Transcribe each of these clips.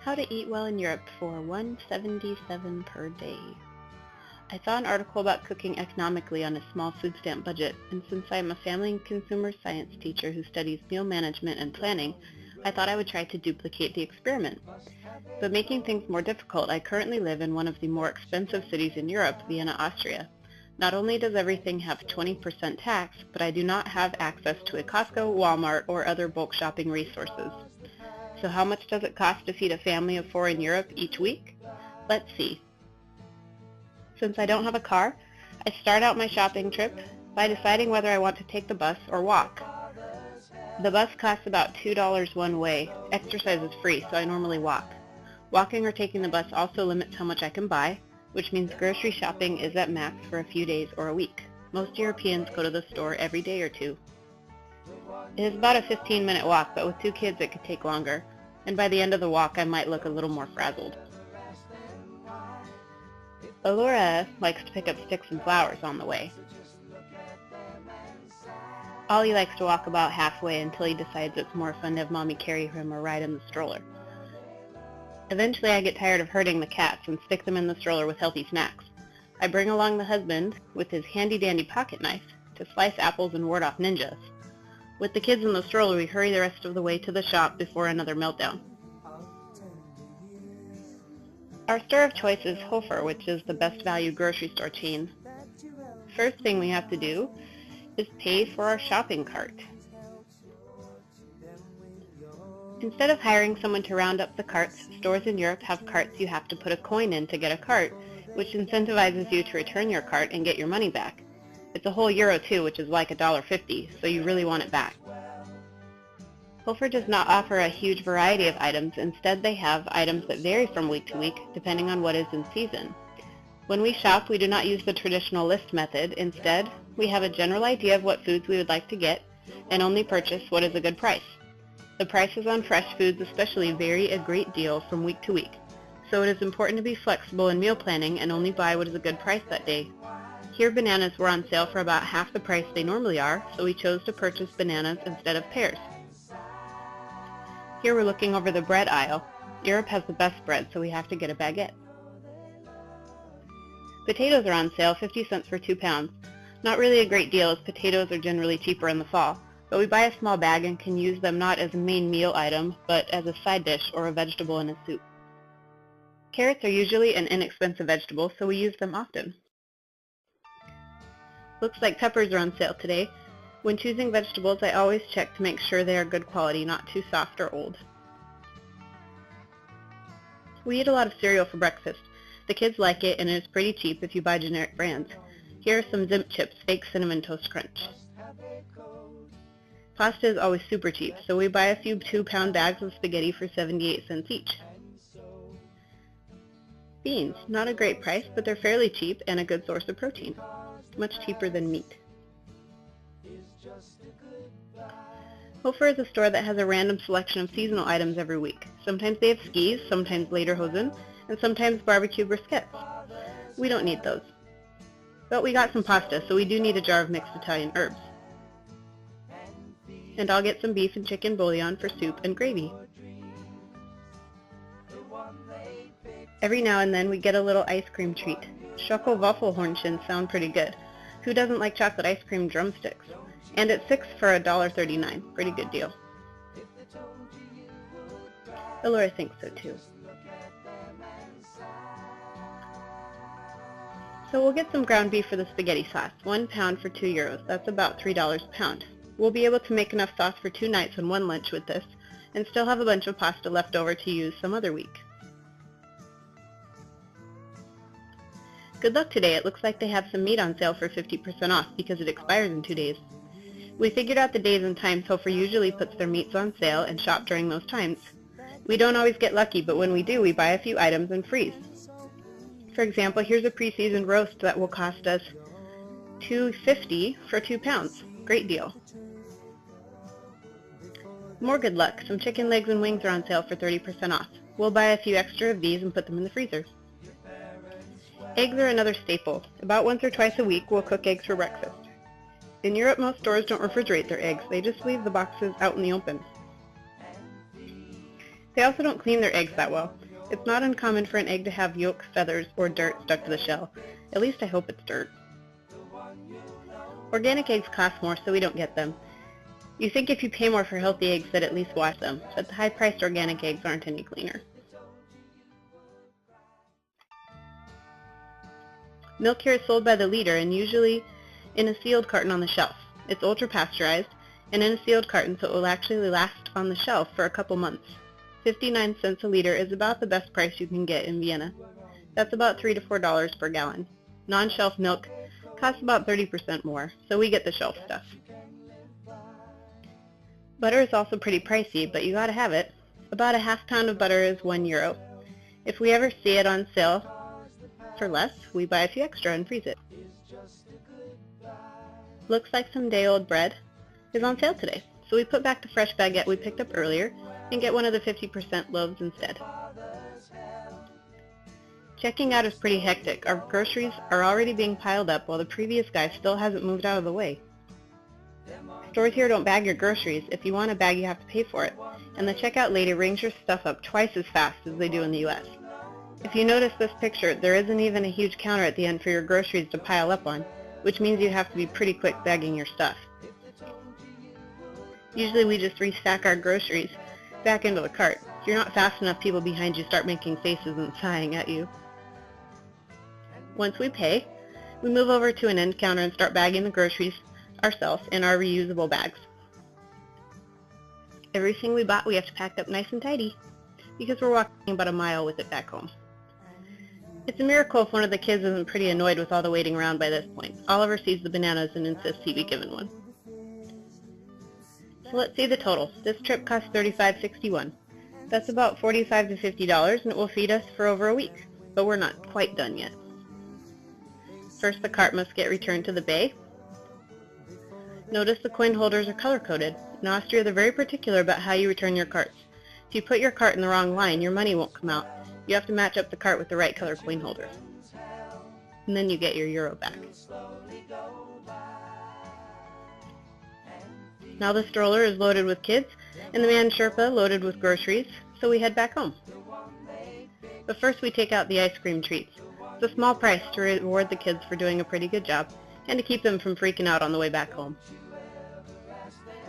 How to eat well in Europe for $1.77 per day. I saw an article about cooking economically on a small food stamp budget, and since I am a family and consumer science teacher who studies meal management and planning, I thought I would try to duplicate the experiment. But making things more difficult, I currently live in one of the more expensive cities in Europe, Vienna, Austria. Not only does everything have 20% tax, but I do not have access to a Costco, Walmart, or other bulk shopping resources. So how much does it cost to feed a family of 4 in Europe each week? Let's see. Since I don't have a car, I start out my shopping trip by deciding whether I want to take the bus or walk. The bus costs about $2 one way. Exercise is free, so I normally walk. Walking or taking the bus also limits how much I can buy, which means grocery shopping is at max for a few days or a week. Most Europeans go to the store every day or two. It is about a 15-minute walk, but with 2 kids it could take longer, and by the end of the walk I might look a little more frazzled. Laura likes to pick up sticks and flowers on the way. Ollie likes to walk about halfway until he decides it's more fun to have Mommy carry him or ride in the stroller. Eventually I get tired of herding the cats and stick them in the stroller with healthy snacks. I bring along the husband with his handy-dandy pocket knife to slice apples and ward off ninjas. With the kids in the stroller, we hurry the rest of the way to the shop before another meltdown. Our store of choice is Hofer, which is the best value grocery store chain. First thing we have to do is pay for our shopping cart. Instead of hiring someone to round up the carts, stores in Europe have carts you have to put a coin in to get a cart, which incentivizes you to return your cart and get your money back. It's a whole euro too, which is like $1.50, so you really want it back. Hofer does not offer a huge variety of items. Instead, they have items that vary from week to week, depending on what is in season. When we shop, we do not use the traditional list method. Instead, we have a general idea of what foods we would like to get, and only purchase what is a good price. The prices on fresh foods especially vary a great deal from week to week, so it is important to be flexible in meal planning and only buy what is a good price that day. Here, bananas were on sale for about half the price they normally are, so we chose to purchase bananas instead of pears. Here we're looking over the bread aisle. Europe has the best bread, so we have to get a baguette. Potatoes are on sale, 50 cents for 2 pounds. Not really a great deal, as potatoes are generally cheaper in the fall, but we buy a small bag and can use them not as a main meal item, but as a side dish or a vegetable in a soup. Carrots are usually an inexpensive vegetable, so we use them often. Looks like peppers are on sale today. When choosing vegetables, I always check to make sure they are good quality, not too soft or old. We eat a lot of cereal for breakfast. The kids like it, and it is pretty cheap if you buy generic brands. Here are some Zimp chips, fake cinnamon toast crunch. Pasta is always super cheap, so we buy a few 2-pound bags of spaghetti for 78 cents each. Beans, not a great price, but they're fairly cheap and a good source of protein. Much cheaper than meat. Hofer is a store that has a random selection of seasonal items every week. Sometimes they have skis, sometimes lederhosen, and sometimes barbecue briskets. We don't need those. But we got some pasta, so we do need a jar of mixed Italian herbs. And I'll get some beef and chicken bouillon for soup and gravy. Every now and then we get a little ice cream treat. Schoko-Waffelhornchen sound pretty good. Who doesn't like chocolate ice cream drumsticks? And it's 6 for $1.39. Pretty good deal. Laura thinks so too. So we'll get some ground beef for the spaghetti sauce. 1 pound for €2. That's about $3 a pound. We'll be able to make enough sauce for 2 nights and 1 lunch with this, and still have a bunch of pasta left over to use some other week. Good luck today. It looks like they have some meat on sale for 50% off because it expires in 2 days. We figured out the days and times Hofer usually puts their meats on sale and shop during those times. We don't always get lucky, but when we do, we buy a few items and freeze. For example, here's a pre-seasoned roast that will cost us $2.50 for 2 pounds. Great deal. More good luck. Some chicken legs and wings are on sale for 30% off. We'll buy a few extra of these and put them in the freezer. Eggs are another staple. About once or twice a week, we'll cook eggs for breakfast. In Europe, most stores don't refrigerate their eggs. They just leave the boxes out in the open. They also don't clean their eggs that well. It's not uncommon for an egg to have yolk, feathers, or dirt stuck to the shell. At least I hope it's dirt. Organic eggs cost more, so we don't get them. You think if you pay more for healthy eggs that at least wash them, but the high-priced organic eggs aren't any cleaner. Milk here is sold by the liter and usually in a sealed carton on the shelf. It's ultra-pasteurized and in a sealed carton, so it will actually last on the shelf for a couple months. 59 cents a liter is about the best price you can get in Vienna. That's about $3 to $4 per gallon. Non-shelf milk costs about 30% more, so we get the shelf stuff. Butter is also pretty pricey, but you gotta have it. About a half pound of butter is €1. If we ever see it on sale for less, we buy a few extra and freeze it. Looks like some day-old bread is on sale today, so we put back the fresh baguette we picked up earlier and get one of the 50% loaves instead. Checking out is pretty hectic. Our groceries are already being piled up while the previous guy still hasn't moved out of the way. Stores here don't bag your groceries. If you want a bag, you have to pay for it, and the checkout lady rings your stuff up twice as fast as they do in the US. If you notice this picture, there isn't even a huge counter at the end for your groceries to pile up on, which means you have to be pretty quick bagging your stuff. Usually we just restack our groceries back into the cart. If you're not fast enough, people behind you start making faces and sighing at you. Once we pay, we move over to an end counter and start bagging the groceries ourselves in our reusable bags. Everything we bought we have to pack up nice and tidy because we're walking about a mile with it back home. It's a miracle if one of the kids isn't pretty annoyed with all the waiting around by this point. Oliver sees the bananas and insists he be given one. So let's see the total. This trip cost $35.61. That's about $45 to $50 and it will feed us for over a week, but we're not quite done yet. First, the cart must get returned to the bay. Notice the coin holders are color-coded. In Austria, they're very particular about how you return your carts. If you put your cart in the wrong line, your money won't come out. You have to match up the cart with the right color coin holder. And then you get your euro back. Now the stroller is loaded with kids, and the man Sherpa loaded with groceries, so we head back home. But first we take out the ice cream treats. It's a small price to reward the kids for doing a pretty good job, and to keep them from freaking out on the way back home.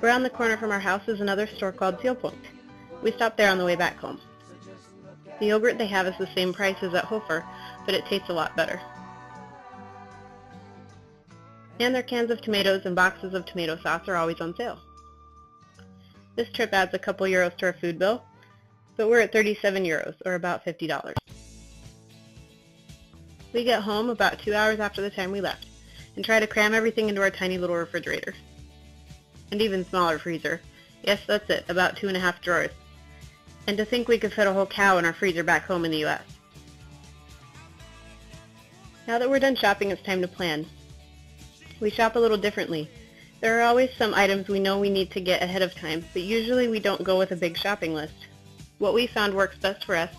Around the corner from our house is another store called Zielpunkt. We stop there on the way back home. The yogurt they have is the same price as at Hofer, but it tastes a lot better. And their cans of tomatoes and boxes of tomato sauce are always on sale. This trip adds a couple euros to our food bill, but we're at 37 euros, or about $50. We get home about 2 hours after the time we left, and try to cram everything into our tiny little refrigerator. And even smaller freezer. Yes, that's it, about 2.5 drawers. And to think we could fit a whole cow in our freezer back home in the US. Now that we're done shopping, it's time to plan. We shop a little differently. There are always some items we know we need to get ahead of time, but usually we don't go with a big shopping list. What we found works best for us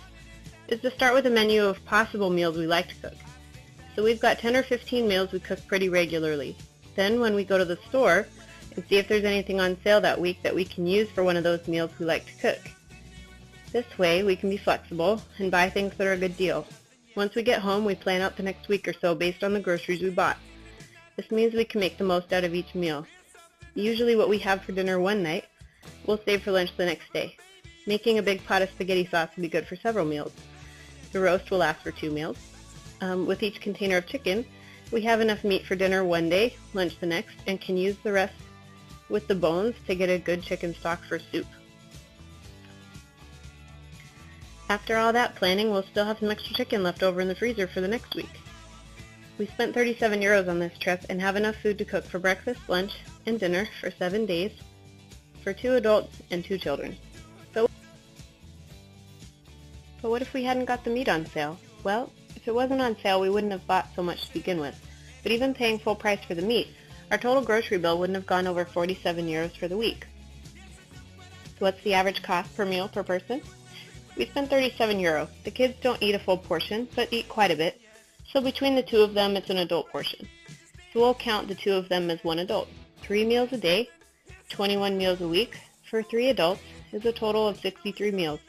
is to start with a menu of possible meals we like to cook. So we've got 10 or 15 meals we cook pretty regularly. Then when we go to the store and see if there's anything on sale that week that we can use for one of those meals we like to cook. This way we can be flexible and buy things that are a good deal. Once we get home, we plan out the next week or so based on the groceries we bought. This means we can make the most out of each meal. Usually what we have for dinner one night, we'll save for lunch the next day. Making a big pot of spaghetti sauce will be good for several meals. The roast will last for 2 meals. With each container of chicken, we have enough meat for dinner one day, lunch the next, and can use the rest with the bones to get a good chicken stock for soup. After all that planning, we'll still have some extra chicken left over in the freezer for the next week. We spent 37 euros on this trip and have enough food to cook for breakfast, lunch, and dinner for 7 days for 2 adults and 2 children. But what if we hadn't got the meat on sale? Well, if it wasn't on sale, we wouldn't have bought so much to begin with. But even paying full price for the meat, our total grocery bill wouldn't have gone over 47 euros for the week. So what's the average cost per meal per person? We spent 37 euro. The kids don't eat a full portion, but eat quite a bit. So between the 2 of them, it's an adult portion. So we'll count the 2 of them as 1 adult. 3 meals a day, 21 meals a week, for 3 adults is a total of 63 meals.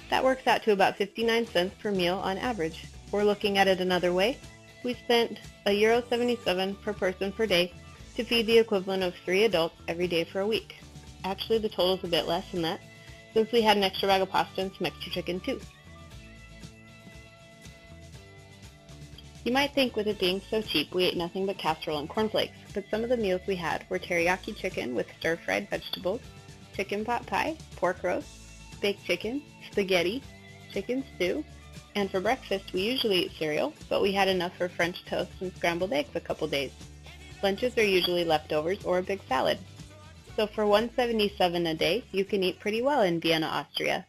That works out to about 59 cents per meal on average. We're looking at it another way. We spent €1.77 per person per day to feed the equivalent of 3 adults every day for a week. Actually, the total's a bit less than that, since we had an extra bag of pasta and some extra chicken too. You might think with it being so cheap we ate nothing but casserole and cornflakes, but some of the meals we had were teriyaki chicken with stir-fried vegetables, chicken pot pie, pork roast, baked chicken, spaghetti, chicken stew, and for breakfast we usually eat cereal, but we had enough for French toast and scrambled eggs a couple days. Lunches are usually leftovers or a big salad. So for $1.77 a day, you can eat pretty well in Vienna, Austria.